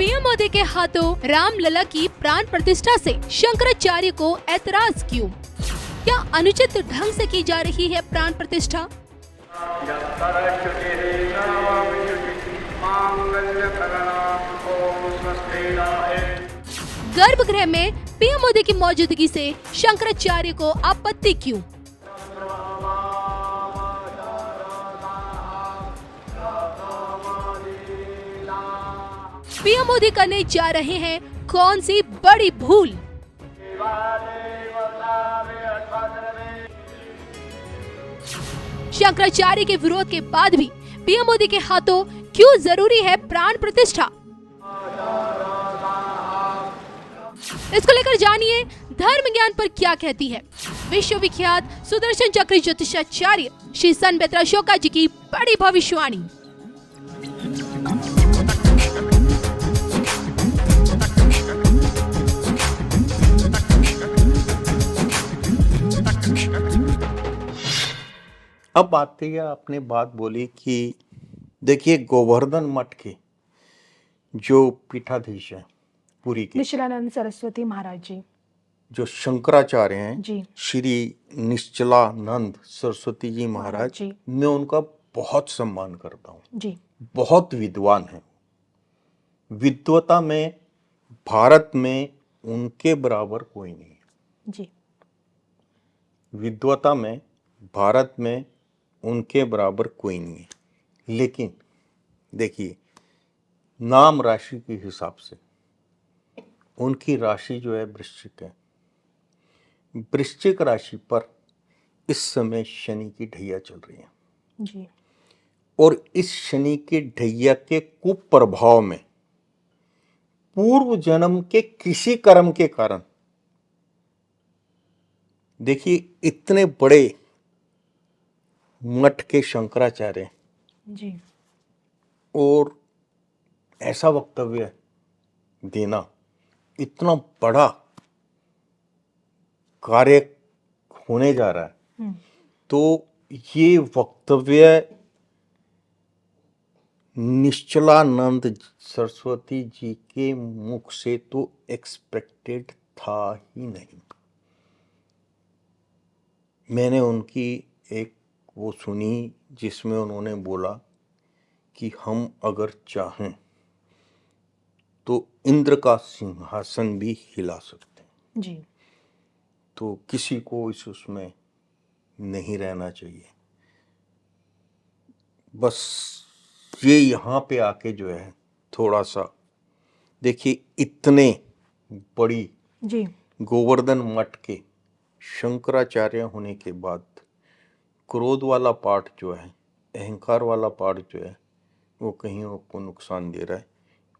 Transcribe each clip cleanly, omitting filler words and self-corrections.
PM Modi के हाथों रामलला की प्राण प्रतिष्ठा से शंकराचार्य को ऐतराज क्यों? क्या अनुचित ढंग से की जा रही है प्राण प्रतिष्ठा? गर्भगृह में पीएम मोदी की मौजूदगी से शंकराचार्य को आपत्ति क्यों? पीएम मोदी करने जा रहे हैं कौन सी बड़ी भूल? शंकराचार्य के विरोध के बाद भी पीएम मोदी के हाथों क्यों जरूरी है प्राण प्रतिष्ठा? इसको लेकर जानिए धर्म ज्ञान पर क्या कहती है विश्वविख्यात सुदर्शन चक्र ज्योतिषाचार्य श्री संत अशोका जी की बड़ी भविष्यवाणी। अब आते ही आपने बात बोली कि देखिए गोवर्धन मठ के जो पीठाधीश है पुरी के निश्चलानंद सरस्वती महाराज जी, जो शंकराचार्य हैं जी श्री निश्चलानंद सरस्वती जी महाराज जी। मैं उनका बहुत सम्मान करता हूँ। जी बहुत विद्वान है। विद्वता में भारत में उनके बराबर कोई नहीं है। जी विद्वता में भारत में उनके बराबर कोई नहीं है। लेकिन देखिए नाम राशि के हिसाब से उनकी राशि जो है वृश्चिक है। वृश्चिक राशि पर इस समय शनि की ढैया चल रही है जी और इस शनि के ढैया के कुप्रभाव में पूर्व जन्म के किसी कर्म के कारण देखिए इतने बड़े मठ के शंकराचार्य जी और ऐसा वक्तव्य देना इतना बड़ा कार्य होने जा रहा है तो ये वक्तव्य निश्चलानंद सरस्वती जी के मुख से तो एक्सपेक्टेड था ही नहीं। मैंने उनकी एक वो सुनी जिसमें उन्होंने बोला कि हम अगर चाहें तो इंद्र का सिंहासन भी हिला सकते हैं। जी तो किसी को उसमें नहीं रहना चाहिए। बस ये यहाँ पे आके जो है थोड़ा सा देखिए इतने बड़ी जी गोवर्धन मठ के शंकराचार्य होने के बाद क्रोध वाला पार्ट जो है अहंकार वाला पार्ट जो है वो कहीं आपको नुकसान दे रहा है।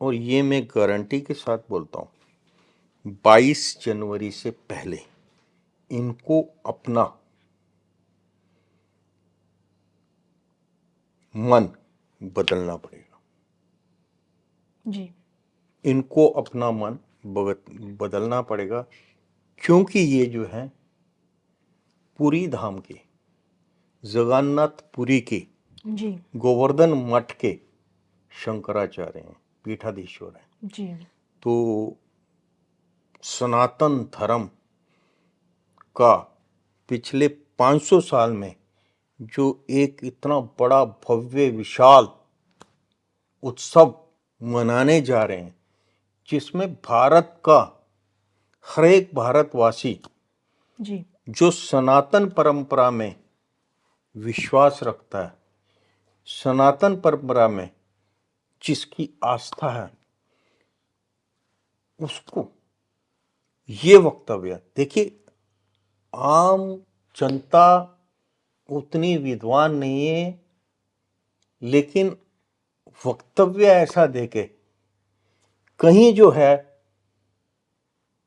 और ये मैं गारंटी के साथ बोलता हूँ 22 जनवरी से पहले इनको अपना मन बदलना पड़ेगा। जी इनको अपना मन बदलना पड़ेगा क्योंकि ये जो है पुरी धाम के जगन्नाथ पुरी के जी गोवर्धन मठ के शंकराचार्य हैं, पीठाधीश्वर हैं। जी तो सनातन धर्म का पिछले 500 साल में जो एक इतना बड़ा भव्य विशाल उत्सव मनाने जा रहे हैं जिसमें भारत का हर एक भारतवासी जी जो सनातन परंपरा में विश्वास रखता है, सनातन परंपरा में जिसकी आस्था है, उसको ये वक्तव्य देखिए आम जनता उतनी विद्वान नहीं है लेकिन वक्तव्य ऐसा देके कहीं जो है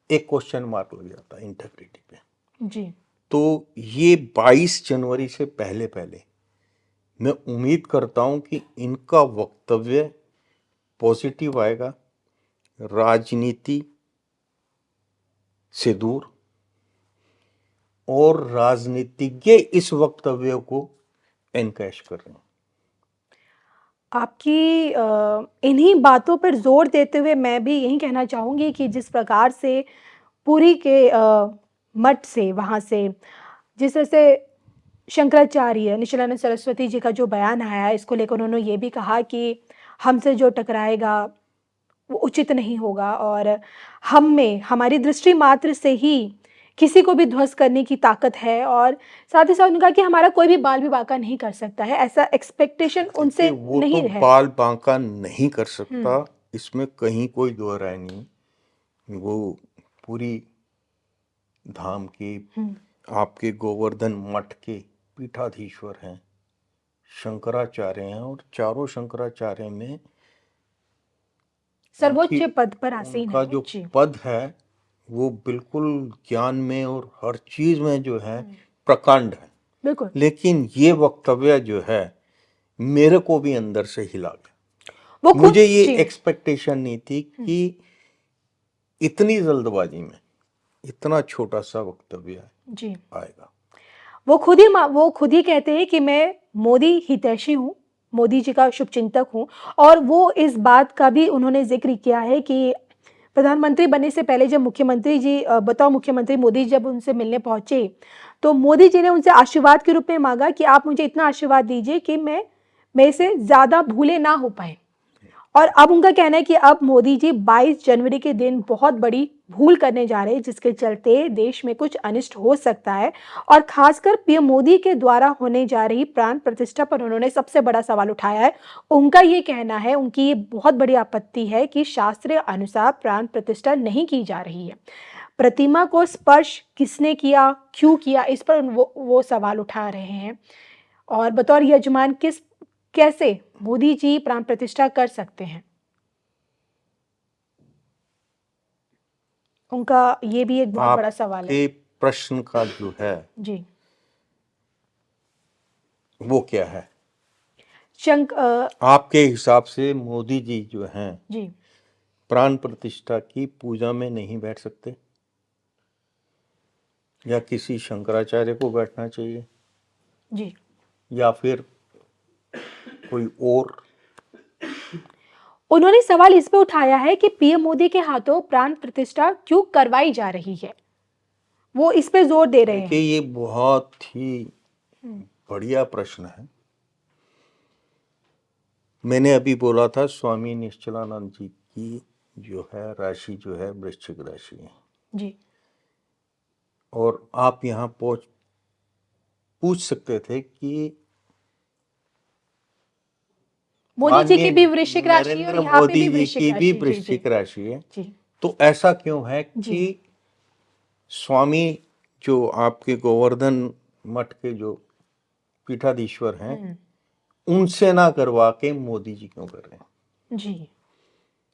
एक क्वेश्चन मार्क लग जाता है इंटेग्रिटी पे। जी तो ये 22 जनवरी से पहले पहले मैं उम्मीद करता हूं कि इनका वक्तव्य पॉजिटिव आएगा, राजनीति से दूर, और राजनीतिज्ञ इस वक्तव्य को एनकैश कर रहे हैं। आपकी इन्हीं बातों पर जोर देते हुए मैं भी यही कहना चाहूँगी कि जिस प्रकार से पुरी के मठ से वहाँ से जिस तरह से शंकराचार्य निशिलानंद सरस्वती जी का जो बयान आया है, इसको लेकर उन्होंने ये भी कहा कि हमसे जो टकराएगा वो उचित नहीं होगा और हम में हमारी दृष्टि मात्र से ही किसी को भी ध्वस्त करने की ताकत है और साथ ही साथ उन्होंने कहा कि हमारा कोई भी बाल भी बांका नहीं कर सकता है, ऐसा एक्सपेक्टेशन उनसे देखिए, वो तो नहीं है। बाल बांका नहीं कर सकता, इसमें कहीं कोई दो राय नहीं। वो पूरी धाम के आपके गोवर्धन मठ के पीठाधीश्वर हैं, शंकराचार्य हैं, और चारों शंकराचार्य में सर्वोच्च उनकी पद पर आसीन उनका है जो जी। पद है वो बिल्कुल ज्ञान में और हर चीज में जो है प्रकांड है। बिल्कुल लेकिन ये वक्तव्य जो है मेरे को भी अंदर से हिला गया। वो खुद मुझे ये जी एक्सपेक्टेशन नहीं थी कि इतनी जल्दबाजी में इतना छोटा सा वक्तव्य जी आएगा। वो खुद ही कहते हैं कि मैं मोदी हितैषी हूँ, मोदी जी का शुभचिंतक हूँ और वो इस बात का भी उन्होंने जिक्र किया है कि प्रधानमंत्री बनने से पहले जब मुख्यमंत्री जी बताओ मुख्यमंत्री मोदी जब उनसे मिलने पहुंचे तो मोदी जी ने उनसे आशीर्वाद के रूप में मांगा कि आप मुझे इतना आशीर्वाद दीजिए कि मैं मेरे से ज़्यादा भूले ना हो पाए। और अब उनका कहना है कि अब मोदी जी 22 जनवरी के दिन बहुत बड़ी भूल करने जा रहे हैं जिसके चलते देश में कुछ अनिष्ट हो सकता है और खासकर पीएम मोदी के द्वारा होने जा रही प्राण प्रतिष्ठा पर उन्होंने सबसे बड़ा सवाल उठाया है। उनका ये कहना है, उनकी ये बहुत बड़ी आपत्ति है कि शास्त्रीय अनुसार प्राण प्रतिष्ठा नहीं की जा रही है। प्रतिमा को स्पर्श किसने किया, क्यों किया, इस पर वो सवाल उठा रहे हैं और बतौर यजमान कैसे मोदी जी प्राण प्रतिष्ठा कर सकते हैं। उनका ये भी एक बहुत बड़ा सवाल है। आपके प्रश्न का जो है जी वो क्या है? शंक आपके हिसाब से मोदी जी जो हैं जी प्राण प्रतिष्ठा की पूजा में नहीं बैठ सकते या किसी शंकराचार्य को बैठना चाहिए जी या फिर कोई और? उन्होंने सवाल इस पे उठाया है कि पीएम मोदी के हाथों प्राण प्रतिष्ठा क्यों करवाई जा रही है, वो इस पे जोर दे रहे देखिए, हैं। ये बहुत ही बढ़िया प्रश्न है। मैंने अभी बोला था स्वामी निश्चलानंद जी की जो है राशि जो है वृश्चिक राशि है जी और आप यहाँ पूछ सकते थे कि मोदी जी की माननीय भी वृश्चिक राशि और नरेंद्र यहाँ पे मोदी भी जी वृश्चिक की भी राशि। जी जी वृश्चिक राशि है, जी तो ऐसा क्यों है जी कि स्वामी जो आपके गोवर्धन मठ के जो पीठाधीश्वर हैं उनसे ना करवा के मोदी जी क्यों कर रहे हैं? जी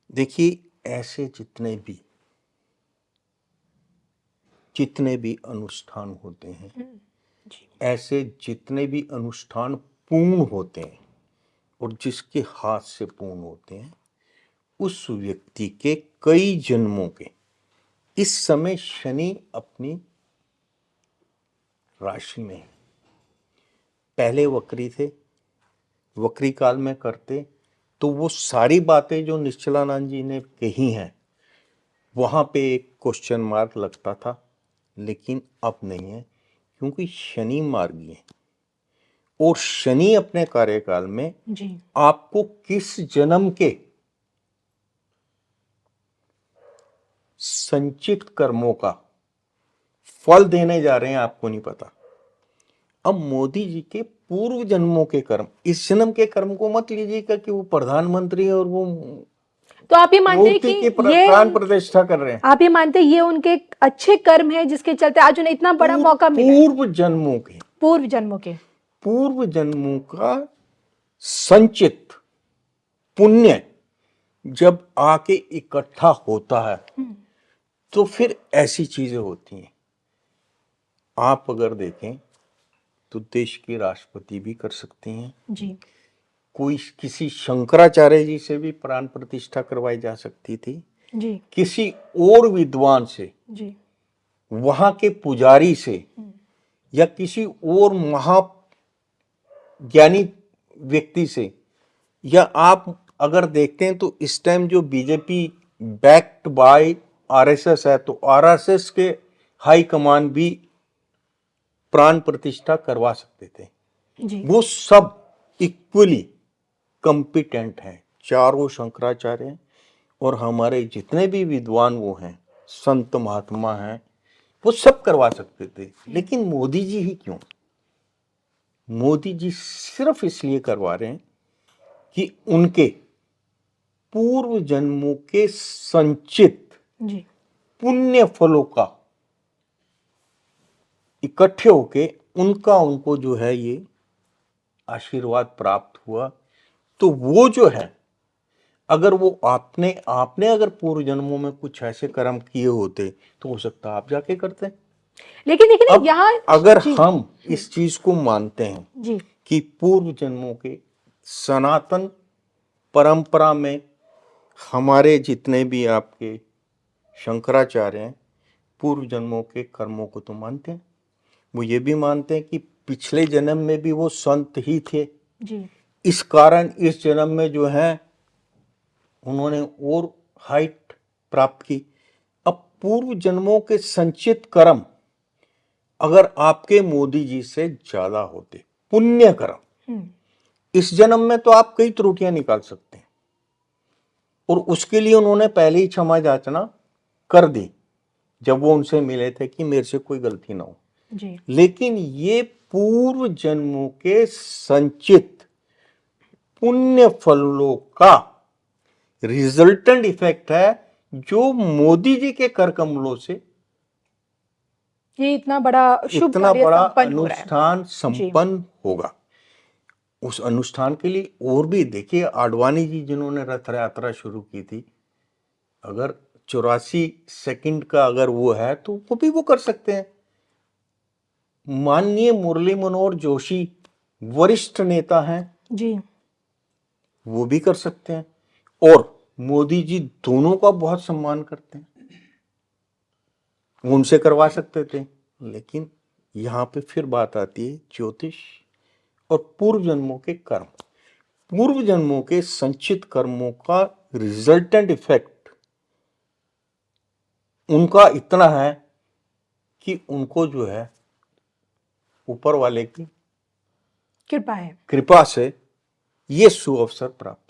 देखिए, ऐसे जितने भी अनुष्ठान होते हैं, जी ऐसे जितने भी अनुष्ठान पूर्ण होते हैं और जिसके हाथ से पूर्ण होते हैं, उस व्यक्ति के कई जन्मों के इस समय शनि अपनी राशि में है। पहले वक्री थे, वक्री काल में करते तो वो सारी बातें जो निश्चलानंद जी ने कही हैं वहां पे एक क्वेश्चन मार्क लगता था, लेकिन अब नहीं है क्योंकि शनि मार्गी है और शनि अपने कार्यकाल में जी आपको किस जन्म के संचित कर्मों का फल देने जा रहे हैं आपको नहीं पता। अब मोदी जी के पूर्व जन्मों के कर्म, इस जन्म के कर्म को मत लीजिएगा कि वो प्रधानमंत्री है और वो तो आप ये मानते हैं मूर्ति की कि प्राण प्रतिष्ठा कर रहे हैं। आप ये मानते हैं ये उनके अच्छे कर्म है जिसके चलते आज उन्हें इतना बड़ा मौका मिला है? पूर्व जन्मों का संचित पुण्य जब आके इकट्ठा होता है तो फिर ऐसी चीजें होती हैं। आप अगर देखें तो देश के राष्ट्रपति भी कर सकते हैं, जी कोई किसी शंकराचार्य जी से भी प्राण प्रतिष्ठा करवाई जा सकती थी, जी किसी और विद्वान से, जी वहां के पुजारी से या किसी और महाज्ञानी व्यक्ति से या आप अगर देखते हैं तो इस टाइम जो बीजेपी बैक्ड बाय आरएसएस है, तो आरएसएस के हाई कमान भी प्राण प्रतिष्ठा करवा सकते थे। जी वो सब इक्वली कॉम्पिटेंट हैं, चारों शंकराचार्य हैं, और हमारे जितने भी विद्वान वो हैं, संत महात्मा हैं, वो सब करवा सकते थे। लेकिन मोदी जी ही क्यों? मोदी जी सिर्फ इसलिए करवा रहे हैं कि उनके पूर्व जन्मों के संचित जी पुण्य फलों का इकट्ठे होके उनको जो है ये आशीर्वाद प्राप्त हुआ। तो वो जो है, अगर वो आपने अगर पूर्व जन्मों में कुछ ऐसे कर्म किए होते तो हो सकता है आप जाके करते। लेकिन देखिए अब यहाँ अगर जी हम इस चीज को मानते हैं जी कि पूर्व जन्मों के सनातन परंपरा में हमारे जितने भी आपके शंकराचार्य हैं, पूर्व जन्मों के कर्मों को तो मानते हैं। वो ये भी मानते हैं कि पिछले जन्म में भी वो संत ही थे, जी इस कारण इस जन्म में जो है उन्होंने और हाइट प्राप्त की। अब पूर्व जन्मों के संचित कर्म अगर आपके मोदी जी से ज्यादा होते, पुण्य कर्म, इस जन्म में तो आप कई त्रुटियां निकाल सकते हैं, और उसके लिए उन्होंने पहले ही क्षमा याचना कर दी जब वो उनसे मिले थे कि मेरे से कोई गलती ना हो। जी लेकिन ये पूर्व जन्मों के संचित पुण्य फलों का रिजल्टेंट इफेक्ट है, जो मोदी जी के कर कमलों से ये इतना बड़ा शुभ इतना कार्य बड़ा संपन्न हो रहा है। अनुष्ठान जी संपन्न होगा। उस अनुष्ठान के लिए और भी देखिए, आडवाणी जी जिन्होंने रथ यात्रा शुरू की थी, अगर 84 सेकंड का अगर वो है तो वो भी वो कर सकते हैं। माननीय मुरली मनोहर जोशी वरिष्ठ नेता हैं, जी वो भी कर सकते हैं, और मोदी जी दोनों का बहुत सम्मान करते हैं, उनसे करवा सकते थे। लेकिन यहां पे फिर बात आती है ज्योतिष और पूर्व जन्मों के कर्म। पूर्व जन्मों के संचित कर्मों का रिजल्टेंट इफेक्ट उनका इतना है कि उनको जो है ऊपर वाले की कृपा है। कृपा से ये सुअवसर प्राप्त